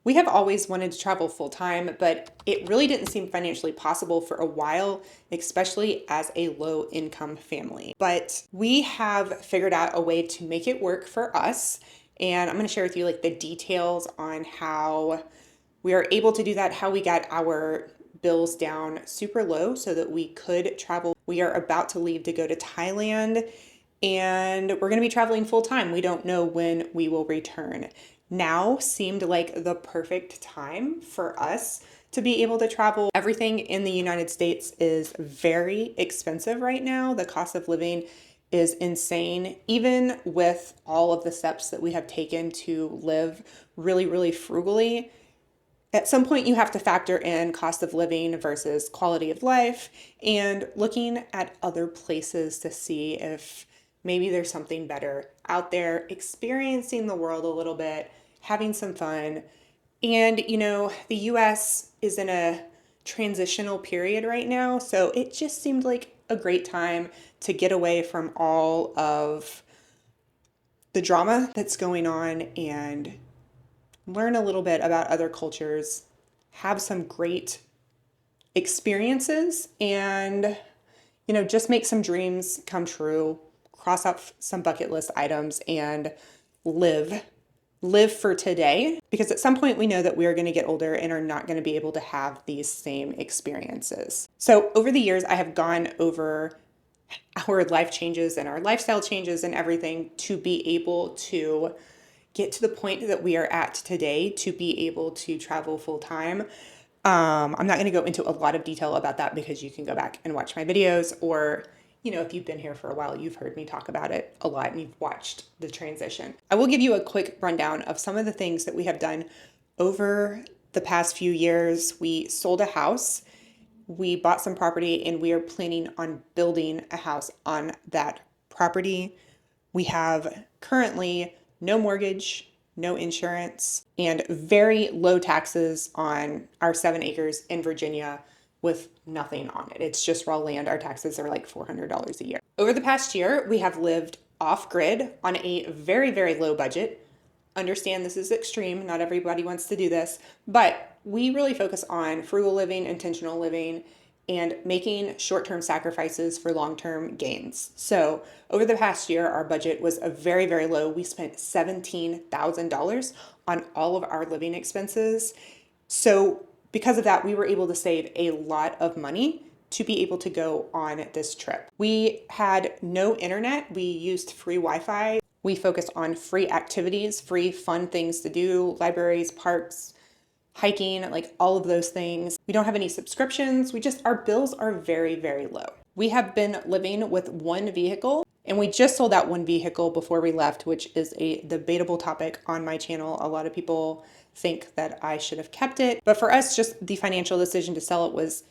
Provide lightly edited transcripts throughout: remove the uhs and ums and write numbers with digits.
We have always wanted to travel full time, but it really didn't seem financially possible for a while, especially as a low income family. But we have figured out a way to make it work for us. And I'm going to share with you like the details on how we are able to do that, how we got our bills down super low so that we could travel. We are about to leave to go to Thailand and we're going to be traveling full time. We don't know when we will return. Now seemed like the perfect time for us to be able to travel. Everything in the United States is very expensive right now. The cost of living is insane, even with all of the steps that we have taken to live really, really frugally. At some point, you have to factor in cost of living versus quality of life and looking at other places to see if maybe there's something better out there, experiencing the world a little bit, having some fun. And, the US is in a transitional period right now, so it just seemed like a great time to get away from all of the drama that's going on and learn a little bit about other cultures, have some great experiences, and, just make some dreams come true, cross off some bucket list items, and live for today. Because at some point we know that we are going to get older and are not going to be able to have these same experiences. So over the years, I have gone over our life changes and our lifestyle changes and everything to be able to get to the point that we are at today to be able to travel full time. I'm not going to go into a lot of detail about that because you can go back and watch my videos, or, if you've been here for a while, you've heard me talk about it a lot and you've watched the transition. I will give you a quick rundown of some of the things that we have done over the past few years. We sold a house, we bought some property, and we are planning on building a house on that property. We have currently no mortgage, no insurance, and very low taxes on our 7 acres in Virginia with nothing on it. It's just raw land. Our taxes are like $400 a year. Over the past year, we have lived off grid on a very, very low budget. Understand this is extreme. Not everybody wants to do this, but we really focus on frugal living, intentional living, and making short-term sacrifices for long-term gains. So over the past year, our budget was a very, very low. We spent $17,000 on all of our living expenses. So because of that, we were able to save a lot of money to be able to go on this trip. We had no internet. We used free Wi-Fi. We focused on free activities, free fun things to do, libraries, parks, hiking, like all of those things. We don't have any subscriptions. Our bills are very, very low. We have been living with one vehicle, and we just sold that one vehicle before we left, which is a debatable topic on my channel. A lot of people think that I should have kept it, but for us, just the financial decision to sell it was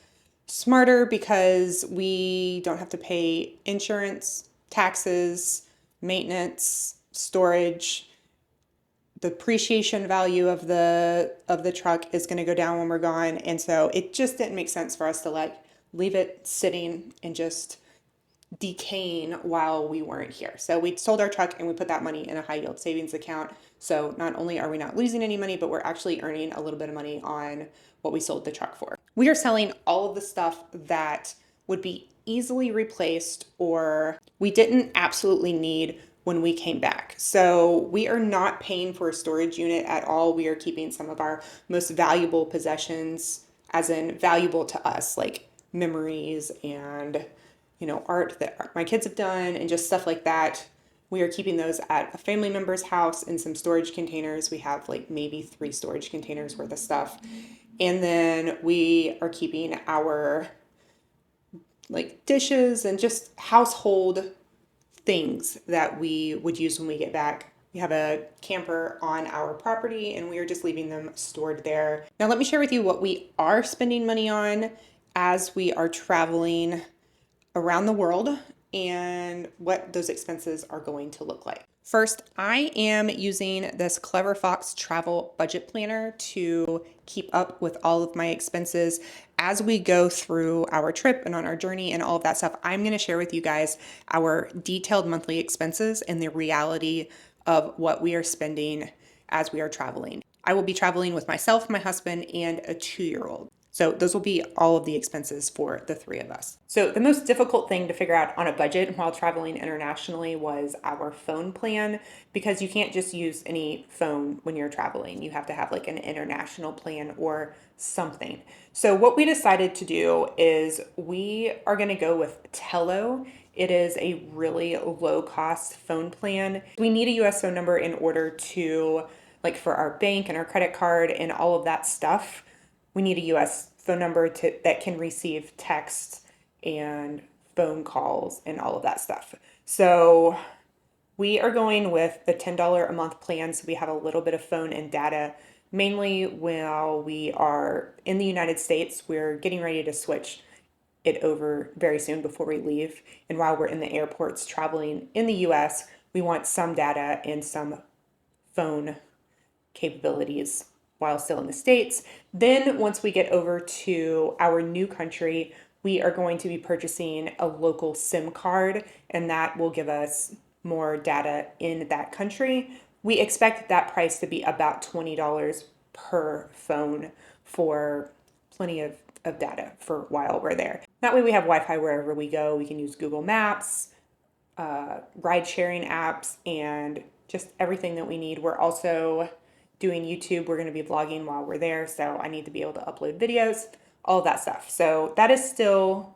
smarter because we don't have to pay insurance, taxes, maintenance, storage. The depreciation value of the truck is going to go down when we're gone. And so it just didn't make sense for us to leave it sitting and just decaying while we weren't here. So we sold our truck and we put that money in a high yield savings account. So not only are we not losing any money, but we're actually earning a little bit of money on what we sold the truck for. We are selling all of the stuff that would be easily replaced or we didn't absolutely need when we came back. So we are not paying for a storage unit at all. We are keeping some of our most valuable possessions, as in valuable to us, like memories and, art that my kids have done and just stuff like that. We are keeping those at a family member's house in some storage containers. We have like maybe 3 storage containers worth of stuff. And then we are keeping our dishes and just household things that we would use when we get back. We have a camper on our property and we are just leaving them stored there. Now let me share with you what we are spending money on as we are traveling around the world and what those expenses are going to look like. First, I am using this Clever Fox travel budget planner to keep up with all of my expenses as we go through our trip and on our journey and all of that stuff. I'm going to share with you guys our detailed monthly expenses and the reality of what we are spending as we are traveling. I will be traveling with myself, my husband, and a 2-year-old. So those will be all of the expenses for the 3 of us. So the most difficult thing to figure out on a budget while traveling internationally was our phone plan, because you can't just use any phone when you're traveling. You have to have like an international plan or something. So what we decided to do is we are going to go with Tello. It is a really low cost phone plan. We need a US phone number in order to, like, for our bank and our credit card and all of that stuff. We need a US phone number that can receive texts and phone calls and all of that stuff. So we are going with the $10 a month plan, so we have a little bit of phone and data, mainly while we are in the United States. We're getting ready to switch it over very soon before we leave. And while we're in the airports traveling in the US, we want some data and some phone capabilities while still in the States. Then once we get over to our new country, we are going to be purchasing a local SIM card, and that will give us more data in that country. We expect that price to be about $20 per phone for plenty of data for while we're there. That way we have Wi-Fi wherever we go. We can use Google Maps, ride sharing apps, and just everything that we need. We're also doing YouTube. We're going to be vlogging while we're there, so I need to be able to upload videos, all of that stuff. So that is still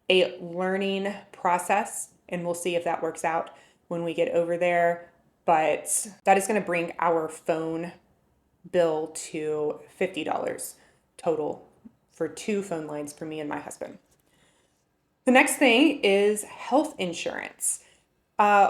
a learning process, and we'll see if that works out when we get over there. But that is going to bring our phone bill to $50 total for 2 phone lines for me and my husband. The next thing is health insurance.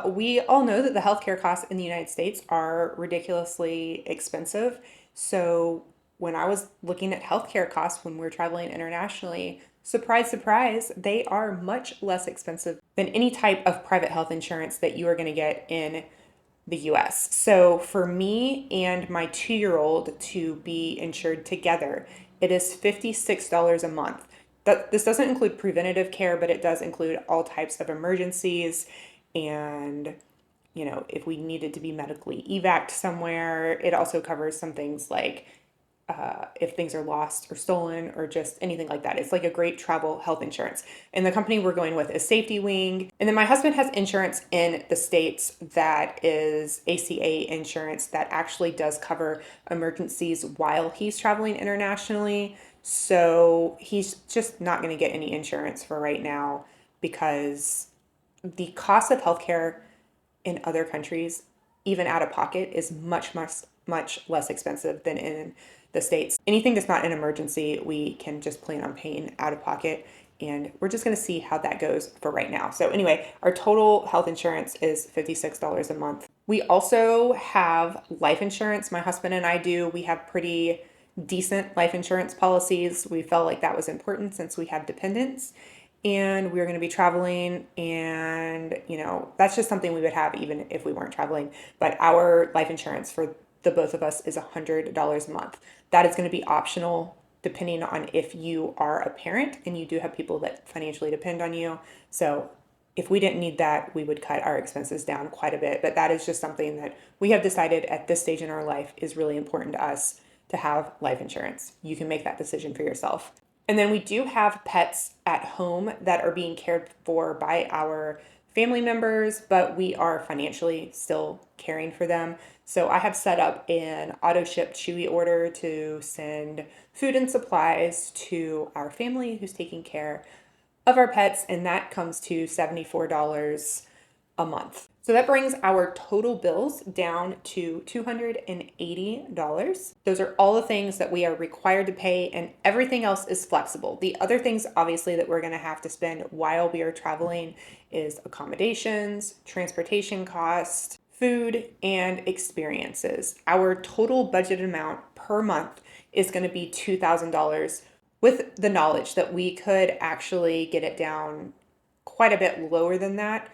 We all know that the healthcare costs in the United States are ridiculously expensive. So when I was looking at healthcare costs when we're traveling internationally, surprise, surprise, they are much less expensive than any type of private health insurance that you are going to get in the US. So for me and my 2-year-old to be insured together, it is $56 a month. This doesn't include preventative care, but it does include all types of emergencies. And, you know, if we needed to be medically evac'd somewhere, it also covers some things like if things are lost or stolen or just anything like that. It's like a great travel health insurance. And the company we're going with is Safety Wing. And then my husband has insurance in the States that is ACA insurance that actually does cover emergencies while he's traveling internationally. So he's just not going to get any insurance for right now because the cost of healthcare in other countries, even out of pocket, is much, much, much less expensive than in the States. Anything that's not an emergency, we can just plan on paying out of pocket, and we're just going to see how that goes for right now. So anyway, our total health insurance is $56 a month. We also have life insurance. My husband and I do. We have pretty decent life insurance policies. We felt like that was important since we have dependents. And we're going to be traveling, and, you know, that's just something we would have even if we weren't traveling. But our life insurance for the both of us is $100 a month. That is going to be optional depending on if you are a parent and you do have people that financially depend on you. So if we didn't need that, we would cut our expenses down quite a bit. But that is just something that we have decided at this stage in our life is really important to us to have life insurance. You can make that decision for yourself. And then we do have pets at home that are being cared for by our family members, but we are financially still caring for them. So I have set up an auto ship Chewy order to send food and supplies to our family who's taking care of our pets, and that comes to $74 a month. So that brings our total bills down to $280. Those are all the things that we are required to pay, and everything else is flexible. The other things, obviously, that we're going to have to spend while we are traveling is accommodations, transportation costs, food, and experiences. Our total budget amount per month is going to be $2,000, with the knowledge that we could actually get it down quite a bit lower than that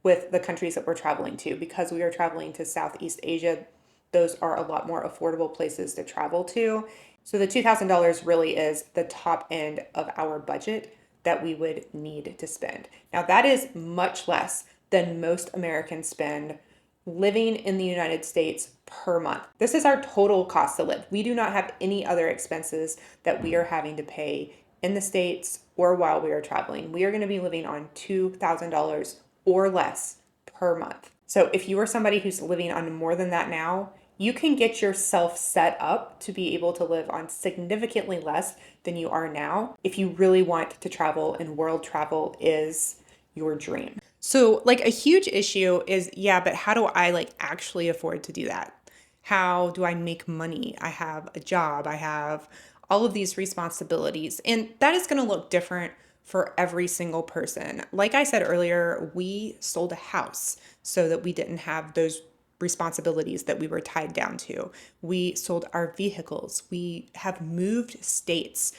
with the countries that we're traveling to. Because we are traveling to Southeast Asia, those are a lot more affordable places to travel to. So the $2,000 really is the top end of our budget that we would need to spend. Now that is much less than most Americans spend living in the United States per month. This is our total cost to live. We do not have any other expenses that we are having to pay in the States or while we are traveling. We are going to be living on $2,000 or less per month. So if you are somebody who's living on more than that now, you can get yourself set up to be able to live on significantly less than you are now if you really want to travel and world travel is your dream. So like a huge issue is, yeah, but how do I like actually afford to do that? How do I make money? I have a job, I have all of these responsibilities, and that is going to look different for every single person. Like I said earlier, we sold a house so that we didn't have those responsibilities that we were tied down to. We sold our vehicles. We have moved states.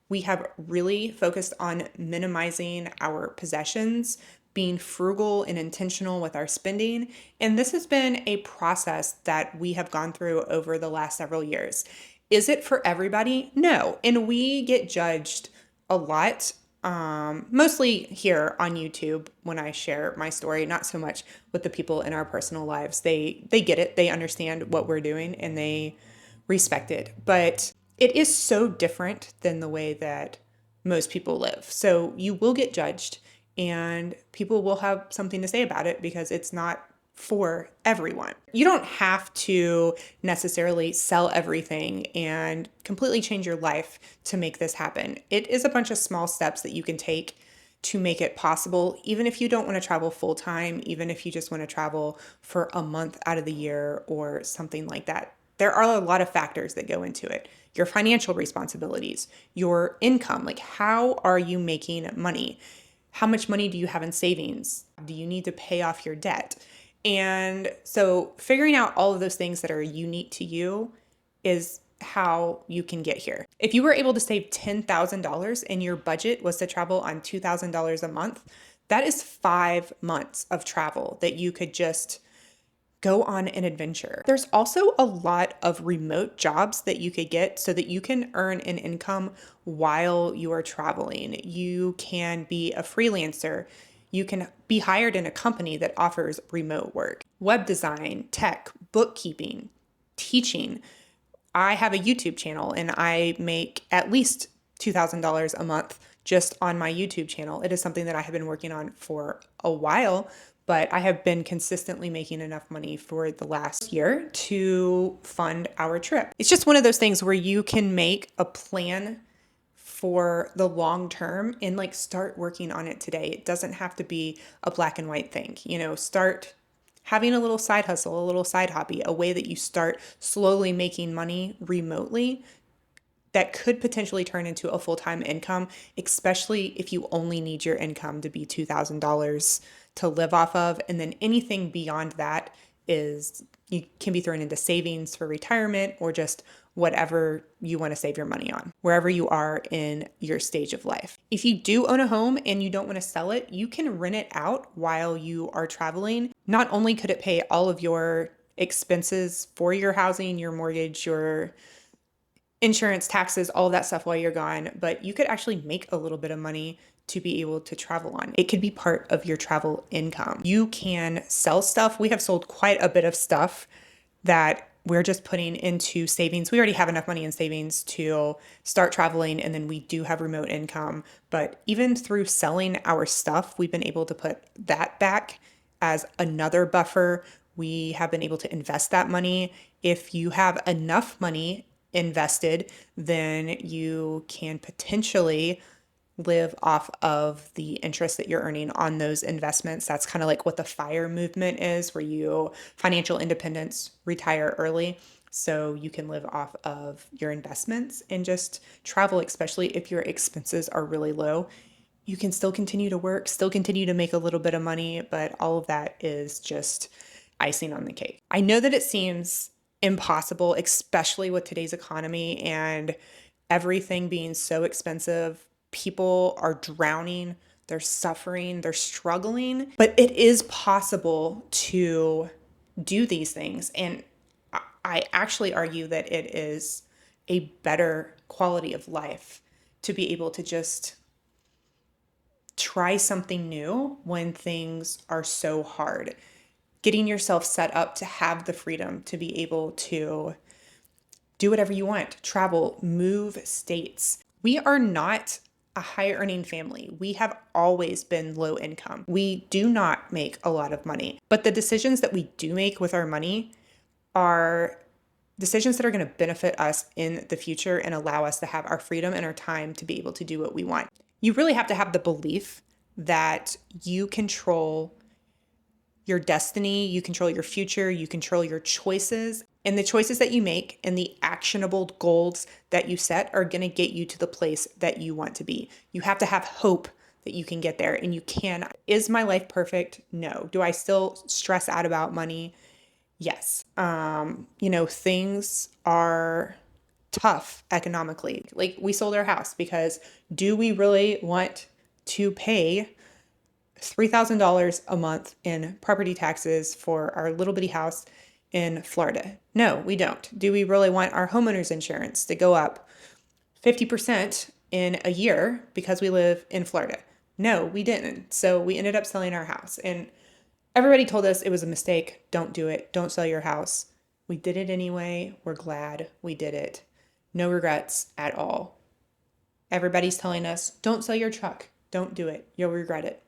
We have really focused on minimizing our possessions, being frugal and intentional with our spending. And this has been a process that we have gone through over the last several years. Is it for everybody? No. And we get judged a lot, mostly here on YouTube when I share my story, not so much with the people in our personal lives. They get it, they understand what we're doing, and they respect it. But it is so different than the way that most people live. So you will get judged and people will have something to say about it because it's not for everyone. You don't have to necessarily sell everything and completely change your life to make this happen. It is a bunch of small steps that you can take to make it possible, even if you don't want to travel full time, even if you just want to travel for a month out of the year or something like that. There are a lot of factors that go into it. Your financial responsibilities, your income, like how are you making money? How much money do you have in savings? Do you need to pay off your debt? And so figuring out all of those things that are unique to you is how you can get here. If you were able to save $10,000 and your budget was to travel on $2,000 a month, that is 5 months of travel that you could just go on an adventure. There's also a lot of remote jobs that you could get so that you can earn an income while you are traveling. You can be a freelancer. You can be hired in a company that offers remote work, web design, tech, bookkeeping, teaching. I have a YouTube channel and I make at least $2,000 a month just on my YouTube channel. It is something that I have been working on for a while, but I have been consistently making enough money for the last year to fund our trip. It's just one of those things where you can make a plan for the long term and like start working on it today. It doesn't have to be a black and white thing. Start having a little side hustle, a little side hobby, a way that you start slowly making money remotely that could potentially turn into a full-time income, especially if you only need your income to be $2,000 to live off of. And then anything beyond that is you can be thrown into savings for retirement or just whatever you want to save your money on, wherever you are in your stage of life. If you do own a home and you don't want to sell it, you can rent it out while you are traveling. Not only could it pay all of your expenses for your housing, your mortgage, your insurance, taxes, all of that stuff while you're gone, but you could actually make a little bit of money to be able to travel on. It could be part of your travel income. You can sell stuff. We have sold quite a bit of stuff that we're just putting into savings. We already have enough money in savings to start traveling, and then we do have remote income. But even through selling our stuff, we've been able to put that back as another buffer. We have been able to invest that money. If you have enough money invested, then you can potentially live off of the interest that you're earning on those investments. That's kind of like what the FIRE movement is, where you financial independence, retire early so you can live off of your investments and just travel, especially if your expenses are really low. You can still continue to work, still continue to make a little bit of money, but all of that is just icing on the cake. I know that it seems impossible, especially with today's economy and everything being so expensive. People are drowning, they're suffering, they're struggling, but it is possible to do these things. And I actually argue that it is a better quality of life to be able to just try something new when things are so hard. getting yourself set up to have the freedom to be able to do whatever you want, travel, move states. We are not a high earning family. We have always been low income. We do not make a lot of money, but the decisions that we do make with our money are decisions that are going to benefit us in the future and allow us to have our freedom and our time to be able to do what we want. You really have to have the belief that you control your destiny, you control your future, you control your choices, and the choices that you make and the actionable goals that you set are going to get you to the place that you want to be. You have to have hope that you can get there, and you can. Is my life perfect? No. Do I still stress out about money? Yes. Things are tough economically. Like, we sold our house because do we really want to pay $3,000 a month in property taxes for our little bitty house in Florida? No, we don't. Do we really want our homeowners insurance to go up 50% in a year because we live in Florida? No, we didn't. So we ended up selling our house, and everybody told us it was a mistake. Don't do it. Don't sell your house. We did it anyway. We're glad we did it. No regrets at all. Everybody's telling us, don't sell your truck. Don't do it. You'll regret it.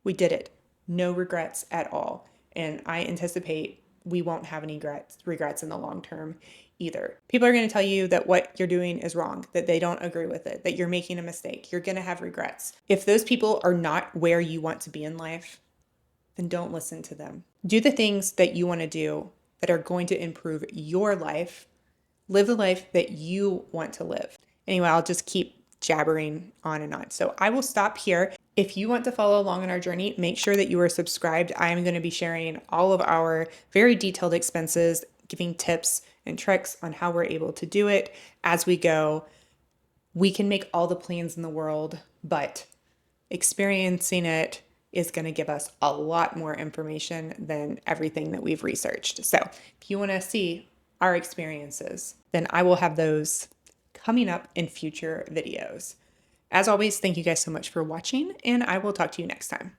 We did it. No regrets at all. And I anticipate we won't have any regrets in the long term either. People are going to tell you that what you're doing is wrong, that they don't agree with it, that you're making a mistake. You're going to have regrets. If those people are not where you want to be in life, then don't listen to them. Do the things that you want to do that are going to improve your life. Live the life that you want to live. Anyway, I'll just keep jabbering on and on. So I will stop here. If you want to follow along on our journey, make sure that you are subscribed. I am going to be sharing all of our very detailed expenses, giving tips and tricks on how we're able to do it as we go. We can make all the plans in the world, but experiencing it is going to give us a lot more information than everything that we've researched. So if you want to see our experiences, then I will have those coming up in future videos. As always, thank you guys so much for watching, and I will talk to you next time.